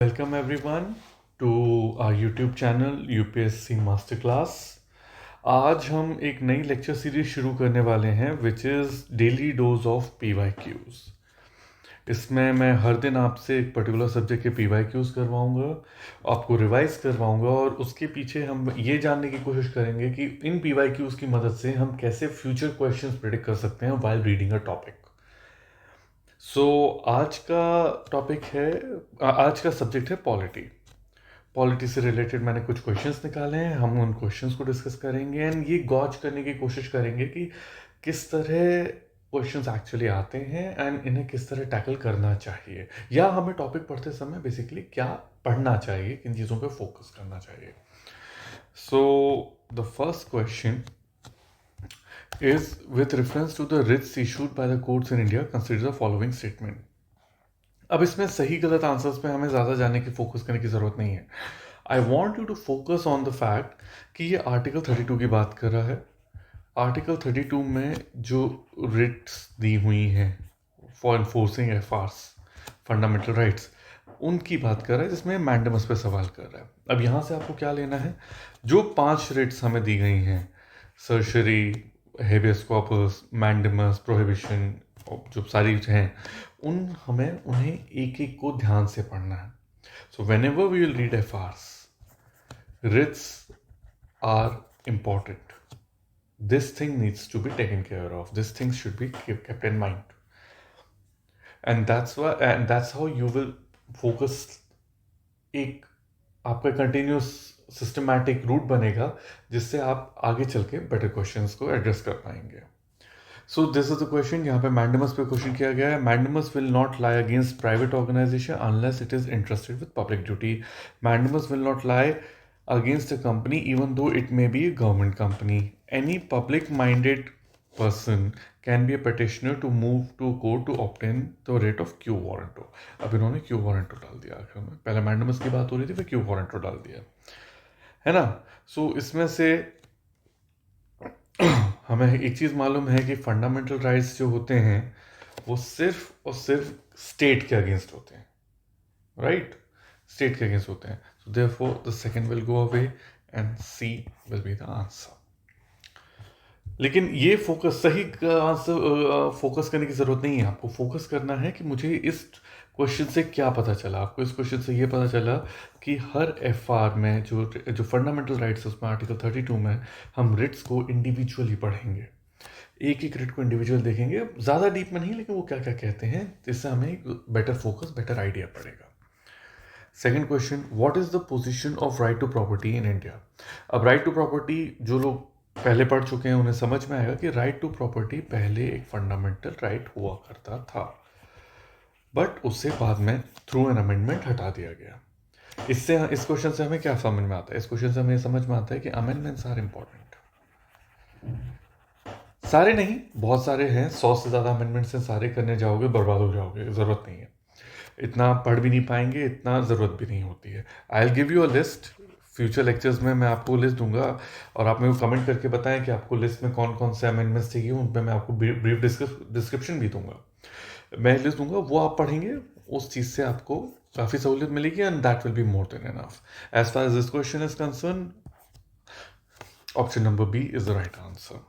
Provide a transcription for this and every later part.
Welcome everyone to our YouTube channel UPSC master class. आज हम एक नई लेक्चर सीरीज शुरू करने वाले हैं which is daily dose of PYQs। इसमें मैं हर दिन आपसे एक पर्टिकुलर सब्जेक्ट के PYQs करवाऊंगा, आपको रिवाइज करवाऊंगा और उसके पीछे हम ये जानने की कोशिश करेंगे कि इन PYQs की मदद से हम कैसे फ्यूचर क्वेश्चंस प्रेडिक्ट कर सकते हैं वाइल रीडिंग अ टॉपिक। आज का टॉपिक है, आज का सब्जेक्ट है पॉलिटी। पॉलिटी से रिलेटेड मैंने कुछ क्वेश्चंस निकाले हैं, हम उन क्वेश्चंस को डिस्कस करेंगे एंड ये गॉज करने की कोशिश करेंगे कि किस तरह क्वेश्चंस एक्चुअली आते हैं एंड इन्हें किस तरह टैकल करना चाहिए, या हमें टॉपिक पढ़ते समय बेसिकली क्या पढ़ना चाहिए, किन चीज़ों पे फोकस करना चाहिए। So the first question is with reference to the writs issued by the courts in India, consider the following statement. अब इसमें सही गलत आंसर्स पे हमें ज़्यादा जाने की फोकस करने की ज़रूरत नहीं है। I want you to focus on the fact कि ये आर्टिकल 32 की बात कर रहा है। आर्टिकल 32 में जो रिट्स दी हुई हैं फॉर इन्फोर्सिंग एफआरस फंडामेंटल राइट्स, उनकी बात कर रहा है, जिसमें मैंडमस पे सवाल कर रहा है। अब यहाँ से आपको क्या लेना है, जो 5 रिट्स हमें दी गई हैं, सर्शरी, हेबियस कॉर्पस, मैंडमस, प्रोहिबिशन, जो सारी हैं, उन्हें एक एक को ध्यान से पढ़ना है। So whenever we will read FRs, writs are important. This thing needs to be taken care of. This thing should be kept in mind. And that's how you will focus। एक आपका continuous systematic root बनेगा जिससे आप आगे चल के better questions को address कर पाएंगे। So this is the question. यहाँ पे मैंडमस पे क्वेश्चन किया गया है। Mandamus will not lie against private organisation unless it is interested with public duty. Mandamus will not lie against a company even though it may be a government company. Any public minded person can be a petitioner to move to court to obtain the writ of quo warranto. अब इन्होंने quo warranto डाल दिया आखिर में, पहले mandamus की बात हो रही थी, फिर क्यू वारंटो डाल दिया है ना। सो इसमें से हमें एक चीज़ मालूम है कि फंडामेंटल राइट्स जो होते हैं वो सिर्फ और सिर्फ स्टेट के अगेंस्ट होते हैं, राइट? स्टेट के अगेंस्ट होते हैं। So therefore the second will go away and C will be the answer. लेकिन ये फोकस सही आंसर फोकस करने की ज़रूरत नहीं है। आपको फोकस करना है कि मुझे इस क्वेश्चन से क्या पता चला। आपको इस क्वेश्चन से ये पता चला कि हर एफआर में जो फंडामेंटल राइट्स है उसमें आर्टिकल 32 में हम रिट्स को इंडिविजुअली पढ़ेंगे, एक एक रिट को इंडिविजुअल देखेंगे, ज़्यादा डीप में नहीं, लेकिन वो क्या क्या कहते हैं, जिससे हमें एक बेटर फोकस, बेटर आइडिया पड़ेगा। Second question, what is the position of right to property in India. अब राइट टू प्रॉपर्टी जो लोग पहले पढ़ चुके हैं उन्हें समझ में आएगा कि राइट टू प्रॉपर्टी पहले एक फंडामेंटल राइट हुआ करता था, बट उससे बाद में थ्रू एन अमेंडमेंट हटा दिया गया। इस क्वेश्चन से हमें क्या समझ में आता है? इस क्वेश्चन से हमें समझ में आता है कि अमेंडमेंट्स आर इंपॉर्टेंट। सारे नहीं, बहुत सारे हैं, 100 से ज़्यादा अमेंडमेंट्स हैं, सारे करने जाओगे बर्बाद हो जाओगे, ज़रूरत नहीं है। इतना पढ़ भी नहीं पाएंगे, इतना ज़रूरत भी नहीं होती है। I will give you a list, future lectures में मैं आपको लिस्ट दूंगा और आप मेरे को कमेंट करके बताएं कि आपको लिस्ट में कौन कौन से अमेंडमेंट्स चाहिए। उन पर मैं आपको ब्रीफ डिस्क्रिप्शन भी दूंगा, मैं लिस्ट दूंगा, वो आप पढ़ेंगे, उस चीज़ से आपको काफ़ी सहूलियत मिलेगी and that will be more than enough. As far as this question is concern, option number B is the right answer.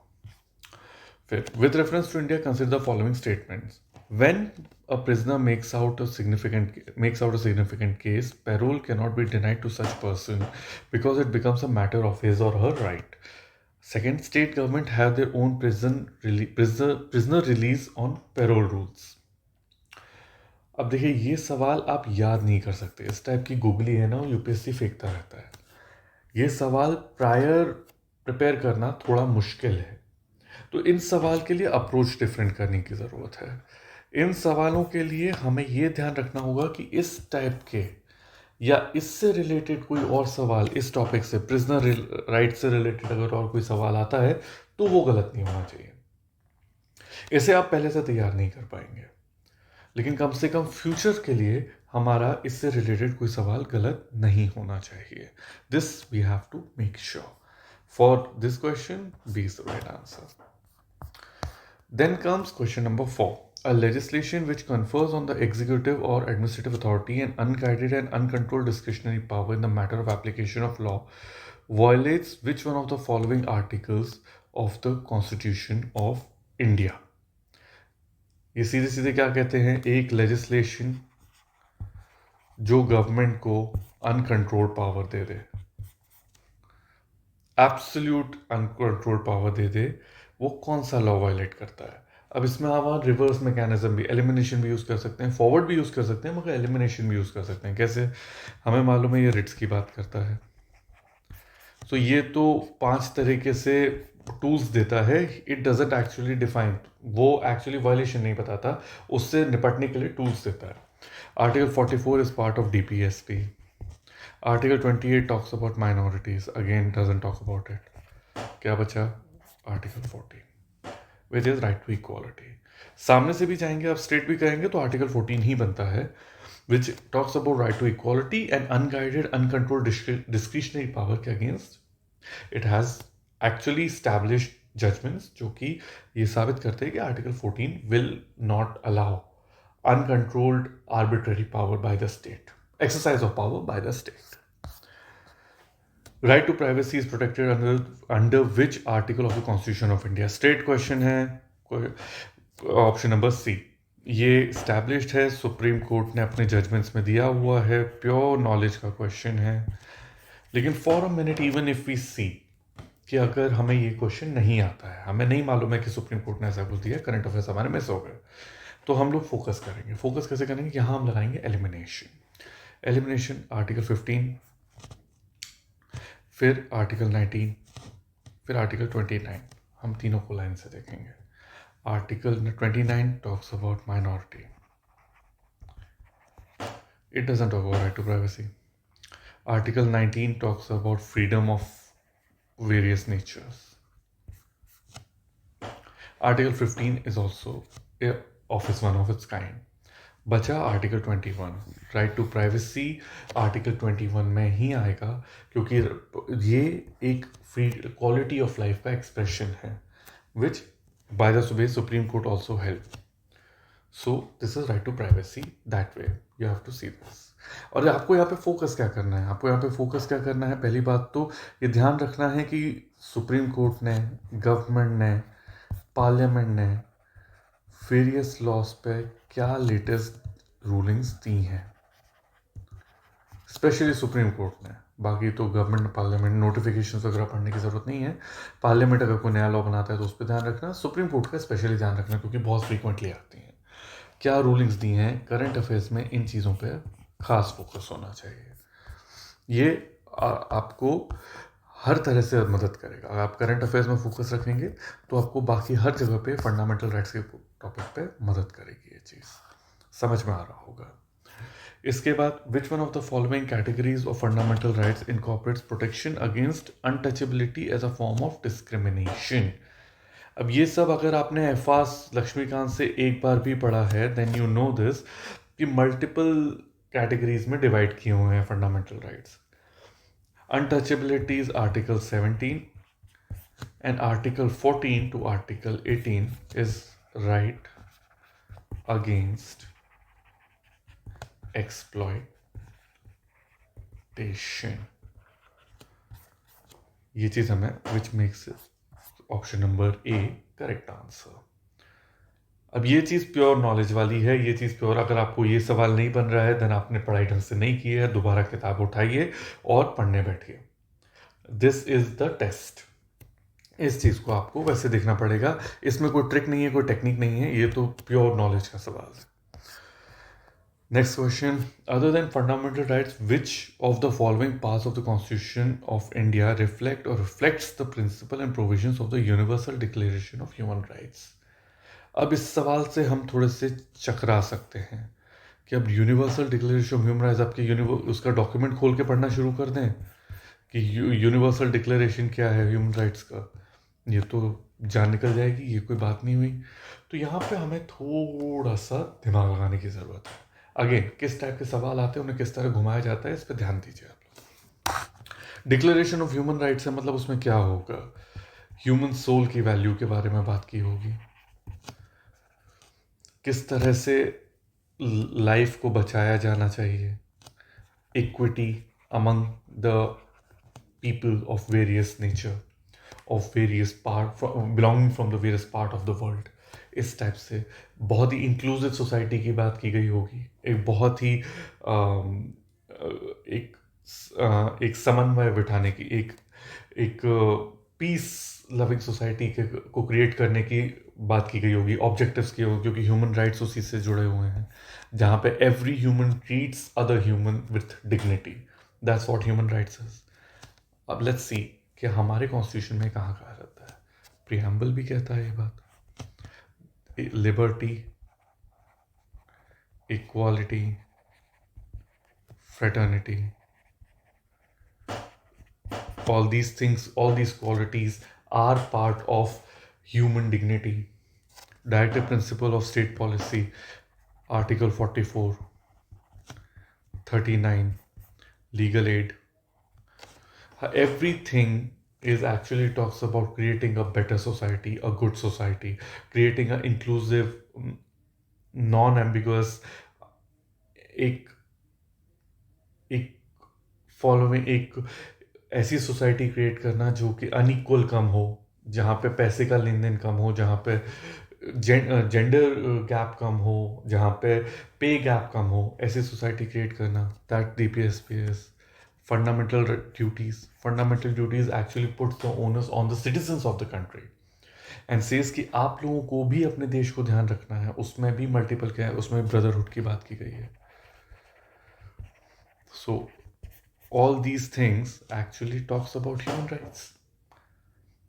फिर with reference to India consider the following statements. When a prisoner makes out a significant case, parole cannot be denied to such person because it becomes a matter of his or her right. Second, state government have their own prisoner release on parole rules. अब देखिए, ये सवाल आप याद नहीं कर सकते, इस टाइप की गूगली है ना, यूपीएससी फेंकता रहता है। ये सवाल प्रायर प्रिपेयर करना थोड़ा मुश्किल है, तो इन सवाल के लिए अप्रोच डिफरेंट करने की ज़रूरत है। इन सवालों के लिए हमें ये ध्यान रखना होगा कि इस टाइप के या इससे रिलेटेड कोई और सवाल, इस टॉपिक से, प्रिजनर राइट से रिलेटेड अगर और कोई सवाल आता है तो वो गलत नहीं होना चाहिए। इसे आप पहले से तैयार नहीं कर पाएंगे, लेकिन कम से कम फ्यूचर के लिए हमारा इससे रिलेटेड कोई सवाल गलत नहीं होना चाहिए। This we have to make sure. For this question, B is the right answer. Then comes question number 4. A legislation which confers on the executive or administrative authority an unguided and uncontrolled discretionary power in the matter of application of law violates which one of the following articles of the Constitution of India? ये सीधे सीधे क्या कहते हैं, एक legislation जो government को uncontrolled power दे दे, absolute uncontrolled power दे दे, वो कौन सा लॉ वायलेट करता है? अब इसमें आप रिवर्स मैकेनिज्म भी, एलिमिनेशन भी यूज़ कर सकते हैं, फॉरवर्ड भी यूज़ कर सकते हैं, मगर एलिमिनेशन भी यूज़ कर सकते हैं। कैसे? हमें मालूम है ये रिट्स की बात करता है, तो ये तो 5 तरीके से टूल्स देता है। इट डजेंट एक्चुअली डिफाइन, वो एक्चुअली वायलेशन नहीं बताता, उससे निपटने के लिए टूल्स देता है। Article 44 is part of DPSP. Article 28 talks about minorities, again doesn't talk about it. क्या बचा? Article 40 which is right to equality. सामने से भी जाएंगे, आप स्ट्रेट भी करेंगे तो आर्टिकल 14 ही बनता है, which talks about right to equality and unguided, uncontrolled discretionary power के against. It has actually established judgments जो कि ये साबित करते हैं कि article 14 will not allow uncontrolled arbitrary power by the state, exercise of power by the state. Right to privacy is protected under which article of the Constitution of India? Straight question है, option number C. ये established है, supreme court ने अपने judgements में दिया हुआ है, pure knowledge का क्वेश्चन है। लेकिन for a minute, even if we see कि अगर हमें ये क्वेश्चन नहीं आता है, हमें नहीं मालूम है कि सुप्रीम कोर्ट ने ऐसा कुछ दिया, करंट अफेयर्स हमारे मिस हो गए, तो हम लोग फोकस करेंगे। फोकस कैसे करेंगे? यहाँ हम लगाएंगे एलिमिनेशन। एलिमिनेशन आर्टिकल 15, फिर आर्टिकल 19, फिर आर्टिकल 29। हम तीनों को लाइन से देखेंगे। Article 29 talks about minority. It doesn't talk about right to privacy. Article 19 talks about freedom of various natures. Article 15 is also one of its kind. बचा article 21, right to privacy. Article 21 में ही आएगा क्योंकि ये एक free quality of life का expression है, which by the way Supreme Court also held. So this is right to privacy that way. You have to see this. और आपको यहाँ पे फोकस क्या करना है? आपको यहाँ पे फोकस क्या करना है? पहली बात तो ये ध्यान रखना है कि सुप्रीम कोर्ट ने, गवर्नमेंट ने, पार्लियामेंट ने वेरियस लॉज पे क्या लेटेस्ट रूलिंग्स दी हैं, स्पेशली सुप्रीम कोर्ट ने। बाकी तो गवर्नमेंट, पार्लियामेंट, नोटिफिकेशंस वगैरह पढ़ने की ज़रूरत नहीं है। पार्लियामेंट अगर कोई नया लॉ बनाता है तो उस पर ध्यान रखना, सुप्रीम कोर्ट का स्पेशली ध्यान रखना क्योंकि बहुत फ्रीक्वेंटली आती हैं। क्या रूलिंग्स दी हैं करंट अफेयर्स में, इन चीज़ों पे खास फोकस होना चाहिए। ये आपको हर तरह से मदद करेगा। अगर आप करंट अफेयर्स में फोकस रखेंगे तो आपको बाकी हर जगह पे फंडामेंटल राइट्स के टॉपिक पे मदद करेगी। ये चीज़ समझ में आ रहा होगा। इसके बाद which one of the following categories of fundamental rights incorporates protection against untouchability as a form of discrimination? अब ये सब अगर आपने एफास लक्ष्मीकांत से एक बार भी पढ़ा है, देन यू नो दिस कि मल्टीपल कैटेगरीज में डिवाइड किए हुए हैं fundamental rights. Untouchability is article 17 and article 14 to article 18 is right against exploitation. ये चीज हमें which makes option number A correct answer. अब ये चीज प्योर नॉलेज वाली है, ये चीज प्योर, अगर आपको ये सवाल नहीं बन रहा है देन आपने पढ़ाई ढंग से नहीं की है, दोबारा किताब उठाइए और पढ़ने बैठिए। This is the test. इस चीज को आपको वैसे देखना पड़ेगा, इसमें कोई ट्रिक नहीं है, कोई टेक्निक नहीं है, ये तो प्योर नॉलेज का सवाल है। Next question. Other than fundamental rights, which of the following parts of the Constitution of India reflects the principle and provisions of the Universal Declaration of Human Rights? अब इस सवाल से हम थोड़े से चकरा सकते हैं कि अब universal declaration of human rights, आपके उसका डॉक्यूमेंट खोल के पढ़ना शुरू कर दें कि यूनिवर्सल डिक्लेरेशन क्या है ह्यूमन राइट्स का, ये तो जान निकल जाएगी, ये कोई बात नहीं हुई। तो यहाँ पे हमें थोड़ा सा दिमाग लगाने की ज़रूरत है। अगेन, किस टाइप के सवाल आते हैं, उन्हें किस तरह घुमाया जाता है, इस पर ध्यान दीजिए आप। डिक्लेरेशन ऑफ ह्यूमन राइट्स है, मतलब उसमें क्या होगा? ह्यूमन सोल की वैल्यू के बारे में बात की होगी, किस तरह से लाइफ को बचाया जाना चाहिए, equity among the people of various nature, of various part belonging from the various part of the world. इस टाइप से बहुत ही इंक्लूसिव सोसाइटी की बात की गई होगी, एक बहुत ही एक एक समन्वय बिठाने की, एक पीस लविंग सोसाइटी के को क्रिएट करने की बात की गई होगी, ऑब्जेक्टिव्स की होगी, क्योंकि ह्यूमन राइट्स उसी से जुड़े हुए हैं, जहाँ पे every human treats other human with dignity. That's what human rights is. अब लेट्स सी कि हमारे कॉन्स्टिट्यूशन में कहाँ कहा जाता है। प्रियम्बल भी कहता है ये बात, liberty, equality, fraternity, all these things, all these qualities are part of human dignity. Directive principle of state policy, article 44, 39, legal aid, everything is actually talks about creating a better society, a good society, creating an inclusive, non-ambiguous, एक एक following, एक ऐसी society create करना जो कि unequal कम हो, जहाँ पे पैसे का लेन देन कम हो, जहाँ पे जेंडर गैप कम हो, जहाँ पे गैप कम हो, ऐसी सोसाइटी क्रिएट करना। That DPSP fundamental duties actually puts the owners on the citizens of the country and says कि आप लोगों को भी अपने देश को ध्यान रखना है। उसमें भी मल्टीपल क्या है, उसमें ब्रदरहुड की बात की गई है। सो all these things actually talks about human rights.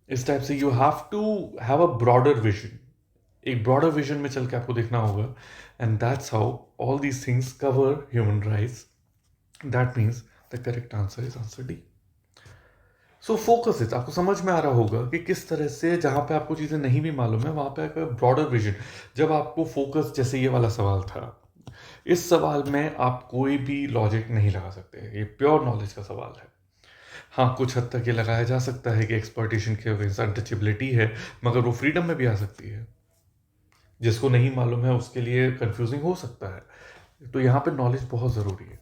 इस टाइप से you have to have a broader vision, एक broader vision में चल के आपको देखना होगा, and that's how all these things cover human rights. That means the correct answer is answer D. So focus it, आपको समझ में आ रहा होगा कि किस तरह से जहाँ पे आपको चीज़ें नहीं भी मालूम है वहाँ पे एक broader vision, जब आपको focus, जैसे ये वाला सवाल था, इस सवाल में आप कोई भी लॉजिक नहीं लगा सकते, ये प्योर नॉलेज का सवाल है। हाँ, कुछ हद तक ये लगाया जा सकता है कि एक्सप्लॉयटेशन के अगेंस्ट अनटचेबिलिटी है, मगर वो फ्रीडम में भी आ सकती है। जिसको नहीं मालूम है उसके लिए कंफ्यूजिंग हो सकता है। तो यहाँ पे नॉलेज बहुत ज़रूरी है,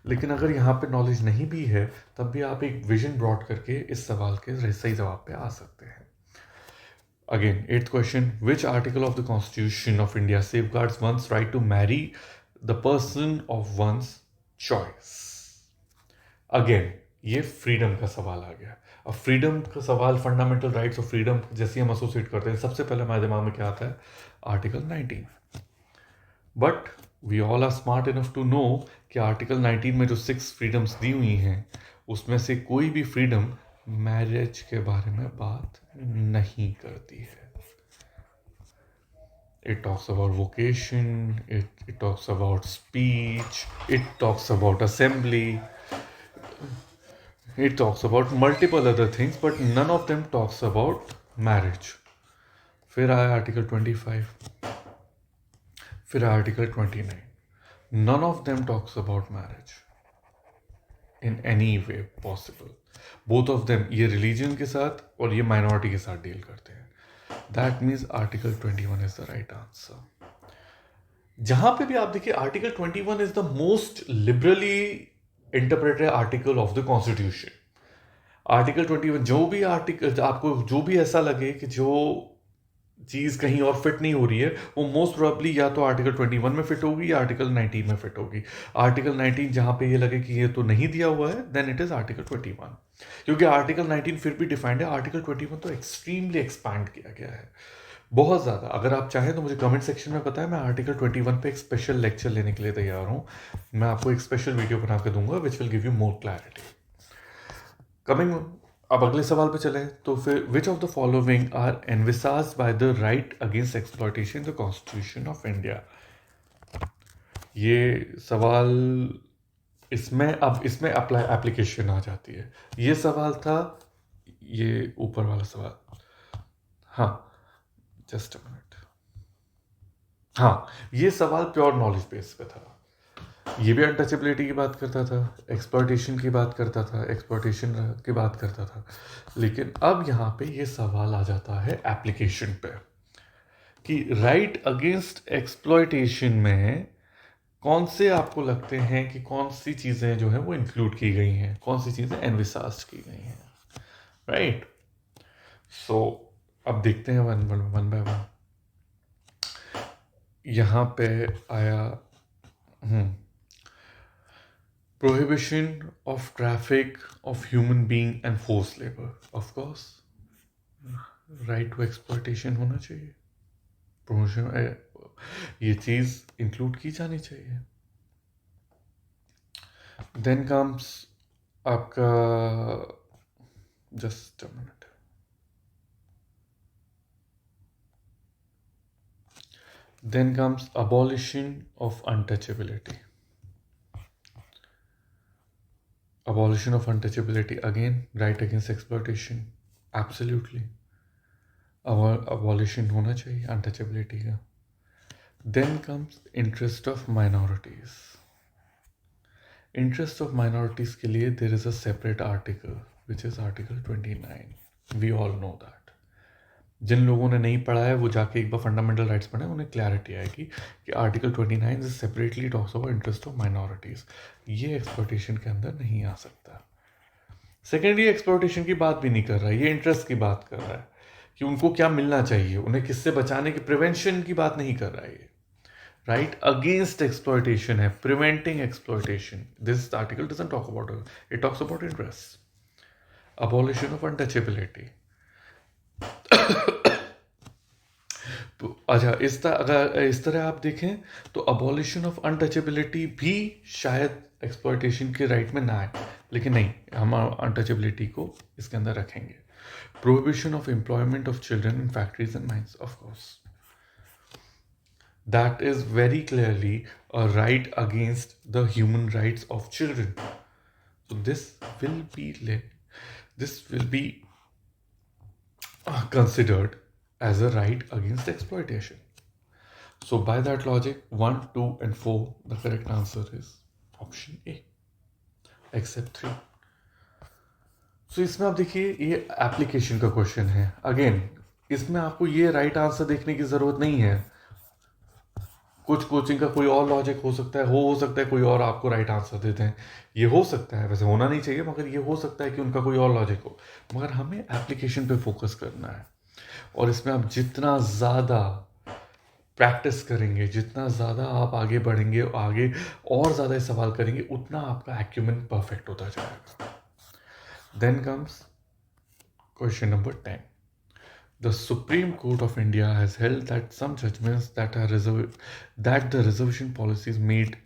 लेकिन अगर यहाँ पे नॉलेज नहीं भी है तब भी आप एक विजन ब्रॉड करके इस सवाल के सही जवाब पे आ सकते हैं। Again 8th question, which article of the constitution of India safeguards one's right to marry the person of one's choice. Again ये फ्रीडम का सवाल आ गया। अब फ्रीडम का सवाल, फंडामेंटल राइट्स ऑफ फ्रीडम जैसे हम एसोसिएट करते हैं, सबसे पहले हमारे दिमाग में क्या आता है, article 19। But we all are smart enough to know कि आर्टिकल 19 में जो 6 फ्रीडम्स दी हुई हैं उसमें से कोई भी फ्रीडम मैरिज के बारे में बात नहीं करती है। It talks about vocation, it talks about speech, it talks about assembly, it talks about multiple other things, but none of them talks about marriage. फिर आया आर्टिकल 25, फिर आया article 29. None of them talks about marriage in any way possible. Both of them, ये religion के साथ और ये minority के साथ डील करते हैं। That means article 21 is the right answer. जहां पे भी आप देखिए, article 21 is the most liberally interpreted article of the constitution. Article 21, जो भी आर्टिकल आपको जो भी ऐसा लगे कि जो चीज़ कहीं और फिट नहीं हो रही है, वो मोस्ट प्रोबेबली या तो आर्टिकल 21 में फिट होगी या आर्टिकल 19 में फिट होगी। आर्टिकल 19 जहाँ पे ये लगे कि ये तो नहीं दिया हुआ है, देन इट इज़ आर्टिकल 21, क्योंकि आर्टिकल 19 फिर भी डिफाइंड है। आर्टिकल 21 तो एक्सट्रीमली एक्सपैंड किया गया है बहुत ज़्यादा। अगर आप चाहें तो मुझे कमेंट सेक्शन में बताएं, मैं आर्टिकल 21 पे एक स्पेशल लेक्चर लेने के लिए तैयार हूँ। मैं आपको एक स्पेशल वीडियो बना के दूंगा which will give you more clarity. Coming, अब अगले सवाल पे चले तो फिर, which of the following are envisaged by the right against exploitation in the constitution of India. ये सवाल, इसमें अप्लाई एप्लीकेशन आ जाती है। ये सवाल था, ये ऊपर वाला सवाल, हाँ जस्ट अ मिनट, हाँ ये सवाल प्योर नॉलेज बेस पे था। ये भी अनटचेबिलिटी की बात करता था, एक्सप्लॉयटेशन की बात करता था, एक्सप्लॉयटेशन की बात करता था, लेकिन अब यहाँ पे ये सवाल आ जाता है एप्लीकेशन पे कि राइट अगेंस्ट एक्सप्लॉयटेशन में कौन से आपको लगते हैं कि कौन सी चीज़ें जो है वो इंक्लूड की गई हैं, कौन सी चीज़ें एनविसाज की गई हैं, राइट। सो अब देखते हैं वन बाय वन। यहाँ पे आया prohibition of traffic of human being and forced labor. Of course, right to exploitation होना चाहिए, promotion ये चीज़ इंक्लूड की जानी चाहिए। Then comes आपका just a minute. Then comes abolition of untouchability. Abolition of untouchability, again, right against exploitation, absolutely. Abolition होना चाहिए untouchability का। Then comes interest of minorities. Interest of minorities के लिए there is a separate article which is article 29. We all know that. जिन लोगों ने नहीं पढ़ा है वो जाके एक बार फंडामेंटल राइट्स पढ़ें, उन्हें क्लैरिटी आएगी कि article 29 separately talks about interest of minorities. ये एक्सप्लॉयटेशन के अंदर नहीं आ सकता। सेकेंड, ये एक्सप्लॉयटेशन की बात भी नहीं कर रहा है, ये इंटरेस्ट की बात कर रहा है कि उनको क्या मिलना चाहिए, उन्हें किससे बचाने की, प्रिवेंशन की बात नहीं कर रहा है ये। राइट अगेंस्ट एक्सप्लॉयटेशन है, preventing exploitation. This article doesn't talk about it, talks about interest. Abolition of untouchability. अच्छा, अगर इस तरह आप देखें तो अबॉलिशन ऑफ अनटचेबिलिटी भी शायद एक्सप्लॉयटेशन के राइट में ना आए, लेकिन नहीं, हम अनटचेबिलिटी को इसके अंदर रखेंगे। Prohibition of employment of children in factories and mines, of course that is very clearly a right against the human rights of children. So this will be considered as a right against exploitation. So by that logic, 1, 2 and 4, the correct answer is option A, except 3. So इसमें आप देखिए ये application का question है। Again इसमें आपको ये right answer देखने की जरूरत नहीं है। कुछ कोचिंग का कोई और लॉजिक हो सकता है, हो सकता है कोई और आपको राइट आंसर देते हैं, ये हो सकता है, वैसे होना नहीं चाहिए मगर ये हो सकता है कि उनका कोई और लॉजिक हो, मगर हमें एप्लीकेशन पे फोकस करना है। और इसमें आप जितना ज़्यादा प्रैक्टिस करेंगे, जितना ज़्यादा आप आगे बढ़ेंगे, आगे और ज़्यादा सवाल करेंगे, उतना आपका एक्यूमेन परफेक्ट होता जाएगा। Then comes question number 10. The Supreme Court of India has held that some judgments that the reservation policies made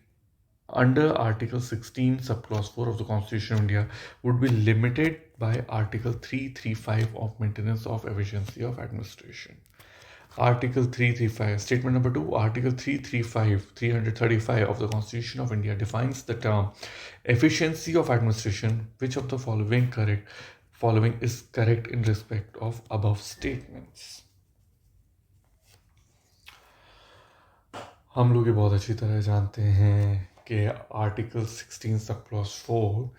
under Article 16 subclause 4 of the Constitution of India would be limited by Article 335 of Maintenance of Efficiency of Administration. Article 335, statement number 2, Article 335 of the Constitution of India defines the term efficiency of administration. Which of the following is correct in respect of above statements? हम लोग ये बहुत अच्छी तरह जानते हैं कि article 16 sub clause 4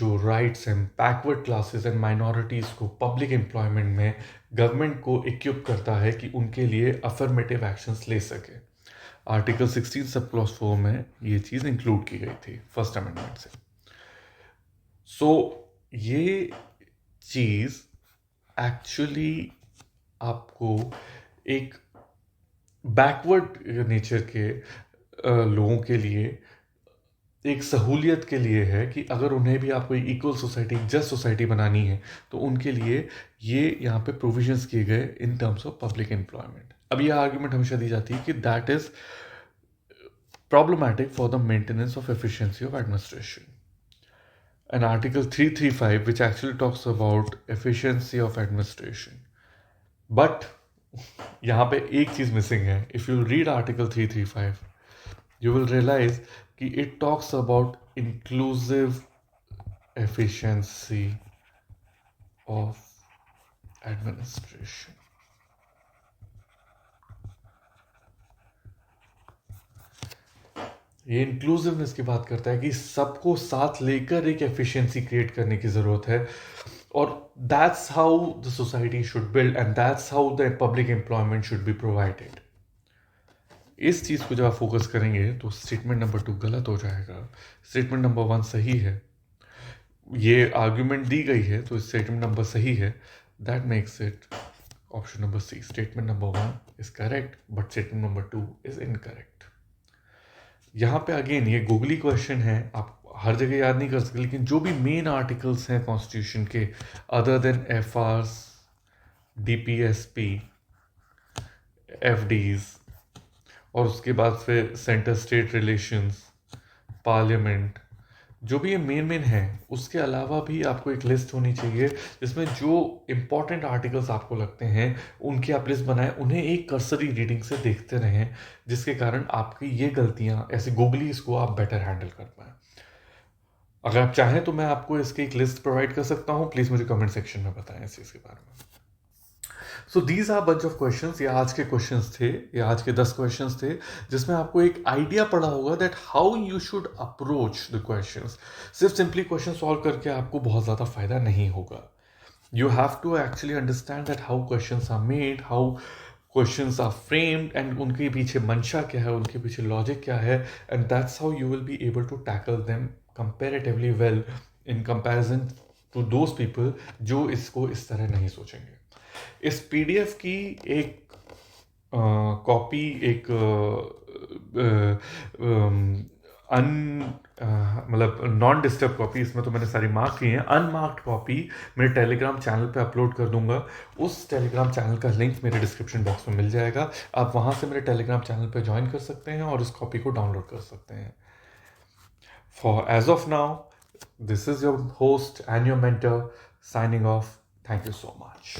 जो rights and backward classes and minorities को पब्लिक एम्प्लॉयमेंट में गवर्नमेंट को इक्विप करता है कि उनके लिए अफर्मेटिव एक्शंस ले सके। आर्टिकल 16 सब क्लॉज 4 में ये चीज़ इंक्लूड की गई थी फर्स्ट अमेंडमेंट से। सो ये चीज़ एक्चुअली आपको एक बैकवर्ड नेचर के लोगों के लिए एक सहूलियत के लिए है कि अगर उन्हें भी आपको एक इक्वल सोसाइटी, जस्ट सोसाइटी बनानी है तो उनके लिए ये यहाँ पे प्रोविजंस किए गए in terms of public employment. अब ये आर्ग्यूमेंट हमेशा दी जाती है कि that is problematic for the maintenance of efficiency of administration. And Article 335, which actually talks about efficiency of administration. But यहाँ पे एक चीज़ मिसिंग है। If you read Article 335, you will realize कि it talks about inclusive efficiency of administration. ये inclusiveness की बात करता है कि सबको साथ लेकर एक एफिशिएंसी क्रिएट करने की ज़रूरत है और that's how the society should build and that's how the public employment should be provided. इस चीज़ को जब आप फोकस करेंगे तो स्टेटमेंट नंबर 2 गलत हो जाएगा, स्टेटमेंट नंबर 1 सही है। ये आर्ग्यूमेंट दी गई है तो स्टेटमेंट नंबर सही है, that makes it option number C. Statement number 1 is correct but statement number 2 is incorrect. यहाँ पे अगेन ये गूगली क्वेश्चन है, आप हर जगह याद नहीं कर सकते, लेकिन जो भी मेन आर्टिकल्स हैं कॉन्स्टिट्यूशन के अदर देन एफआरस, डीपीएसपी, एफडीज और उसके बाद फिर सेंटर स्टेट रिलेशंस, पार्लियामेंट, जो भी ये मेन है, उसके अलावा भी आपको एक लिस्ट होनी चाहिए जिसमें जो इंपॉर्टेंट आर्टिकल्स आपको लगते हैं उनकी आप लिस्ट बनाएं, उन्हें एक कर्सरी रीडिंग से देखते रहें, जिसके कारण आपकी ये गलतियां ऐसे गूगली इसको आप बेटर हैंडल कर पाएं। अगर आप चाहें तो मैं आपको इसकी एक लिस्ट प्रोवाइड कर सकता हूं, प्लीज़ मुझे कमेंट सेक्शन में बताएं इस चीज़ के बारे में। So these are bunch of questions, ये आज के क्वेश्चंस थे, ये आज के 10 क्वेश्चंस थे जिसमें आपको एक आइडिया पड़ा होगा that how you should approach the questions. सिर्फ सिंपली क्वेश्चन सॉल्व करके आपको बहुत ज़्यादा फायदा नहीं होगा। You have to actually understand that how questions are made, how questions are framed, and उनके पीछे मंशा क्या है, उनके पीछे लॉजिक क्या है, and that's how you will be able to tackle them comparatively well in comparison to those people जो इसको इस तरह नहीं सोचेंगे। इस पीडीएफ की एक कॉपी, एक मतलब नॉन डिस्टर्ब कॉपी, इसमें तो मैंने सारी मार्क की हैं, अनमार्क्ड कॉपी मेरे टेलीग्राम चैनल पे अपलोड कर दूंगा। उस टेलीग्राम चैनल का लिंक मेरे डिस्क्रिप्शन बॉक्स में मिल जाएगा, आप वहाँ से मेरे टेलीग्राम चैनल पे ज्वाइन कर सकते हैं और उस कॉपी को डाउनलोड कर सकते हैं। For as of now, this is your host and your mentor signing off. Thank you so much.